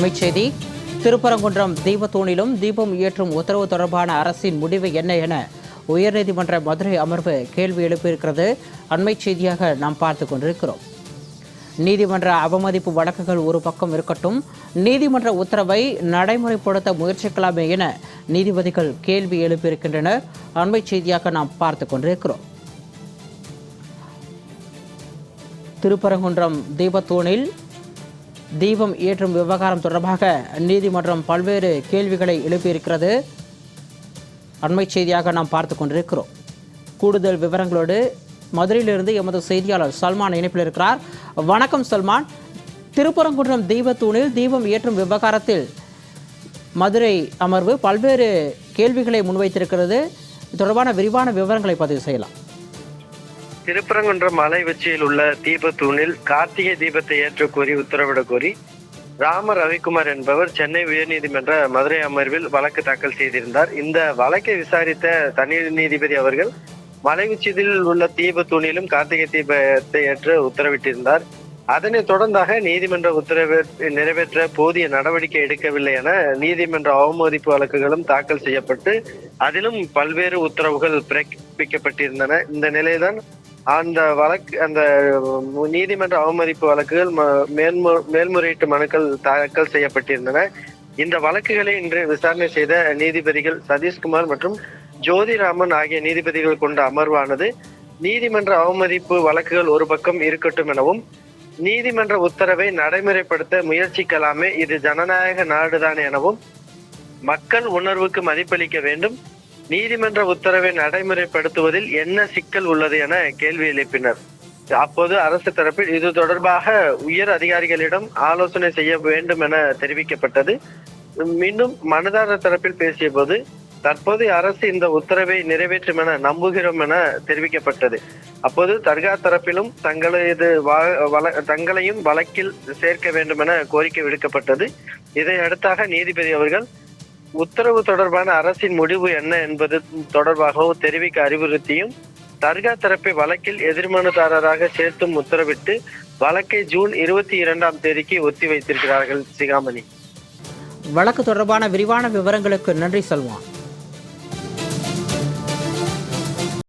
அண்மைச் செய்தி. திருப்பரங்குன்றம் தீபத்தூணிலும் தீபம் ஏற்றும் உத்தரவு தொடர்பான அரசின் முடிவு என்ன என உயர்நீதிமன்ற மதுரை அமர்வு கேள்வி எழுப்பியிருக்கிறது. அண்மைச் செய்தியாக நாம் பார்த்து கொண்டிருக்கிறோம். நீதிமன்ற அவமதிப்பு வழக்குகள் ஒரு பக்கம் இருக்கட்டும், நீதிமன்ற உத்தரவை நடைமுறைப்படுத்த முயற்சிக்கலாமே என நீதிபதிகள் கேள்வி எழுப்பியிருக்கின்றனர். அண்மைச் செய்தியாக நாம் பார்த்து கொண்டிருக்கிறோம். திருப்பரங்குன்றம் தீபத்தூணில் தீபம் ஏற்றும் விவகாரம் தொடர்பாக நீதிமன்றம் பல்வேறு கேள்விகளை எழுப்பியிருக்கிறது. அண்மைச் செய்தியாக நாம் பார்த்து கொண்டிருக்கிறோம். கூடுதல் விவரங்களோடு மதுரையிலிருந்து எமது செய்தியாளர் சல்மான் இணைப்பில் இருக்கிறார். வணக்கம் சல்மான். திருப்பரங்குன்றம் தீபத்தூணில் தீபம் ஏற்றும் விவகாரத்தில் மதுரை அமர்வு பல்வேறு கேள்விகளை முன்வைத்திருக்கிறது. தொடர்பான விரிவான விவரங்களை பதிவு செய்யலாம். திருப்பரங்குன்றம் மலை உச்சியில் உள்ள தீபத்தூணில் கார்த்திகை தீபத்தை ஏற்ற கோரி உத்தரவிட கோரி ராம ரவிக்குமார் என்பவர் சென்னை உயர்நீதிமன்ற மதுரை அமர்வில் வழக்கு தாக்கல் செய்திருந்தார். இந்த வழக்கை விசாரித்த தனி நீதிபதி அவர்கள் மலை உச்சியில் உள்ள தீபத்தூணிலும் கார்த்திகை தீபத்தை ஏற்ற உத்தரவிட்டிருந்தார். அதனைத் தொடர்ந்தாக நீதிமன்ற உத்தரவை நிறைவேற்ற போதிய நடவடிக்கை எடுக்கவில்லை என நீதிமன்ற அவமதிப்பு வழக்குகளும் தாக்கல் செய்யப்பட்டு அதிலும் பல்வேறு உத்தரவுகள் பிறப்பிக்கப்பட்டிருந்தன. இந்த நிலையில்தான் அந்த நீதிமன்ற அவமதிப்பு வழக்குகள் மேல்முறையீட்டு மனுக்கள் தாக்கல் செய்யப்பட்டிருந்தன. இந்த வழக்குகளை இன்று விசாரணை செய்த நீதிபதிகள் சதீஷ்குமார் மற்றும் ஜோதிராமன் ஆகிய நீதிபதிகள் கொண்ட அமர்வானது நீதிமன்ற அவமதிப்பு வழக்குகள் ஒரு பக்கம் இருக்கட்டும் எனவும் நீதிமன்ற உத்தரவை நடைமுறைப்படுத்த முயற்சிக்கலாமே, இது ஜனநாயக நாடுதான் எனவும் மக்கள் உணர்வுக்கு மதிப்பளிக்க வேண்டும், நீதிமன்ற உத்தரவை நடைமுறைப்படுத்துவதில் என்ன சிக்கல் உள்ளது என கேள்வி எழுப்பினர். அப்போது அரசு தரப்பில் இது தொடர்பாக உயர் அதிகாரிகளிடம் ஆலோசனை செய்ய வேண்டும் என தெரிவிக்கப்பட்டது. மீண்டும் மனுதாரர் தரப்பில் பேசிய போது தற்போதைய அரசு இந்த உத்தரவை நிறைவேற்றும் என நம்புகிறோம் என தெரிவிக்கப்பட்டது. அப்போது தர்கா தரப்பிலும் தங்களையும் வழக்கில் சேர்க்க வேண்டும் என கோரிக்கை விடுக்கப்பட்டது. இதை அடுத்தாக நீதிபதி அவர்கள் உத்தரவு தொடர்பான அரசின் முடிவு என்ன என்பது தொடர்பாகவும் தெரிவிக்க அறிவுறுத்தியும் தர்கா தரப்பை வழக்கில் எதிர்மனுதாரராக சேர்த்தும் உத்தரவிட்டு வழக்கை ஜூன் 22ஆம் தேதிக்கு ஒத்திவைத்திருக்கிறார்கள். சிகாமணி, வழக்கு தொடர்பான விரிவான விவரங்களுக்கு நன்றி சல்மான்.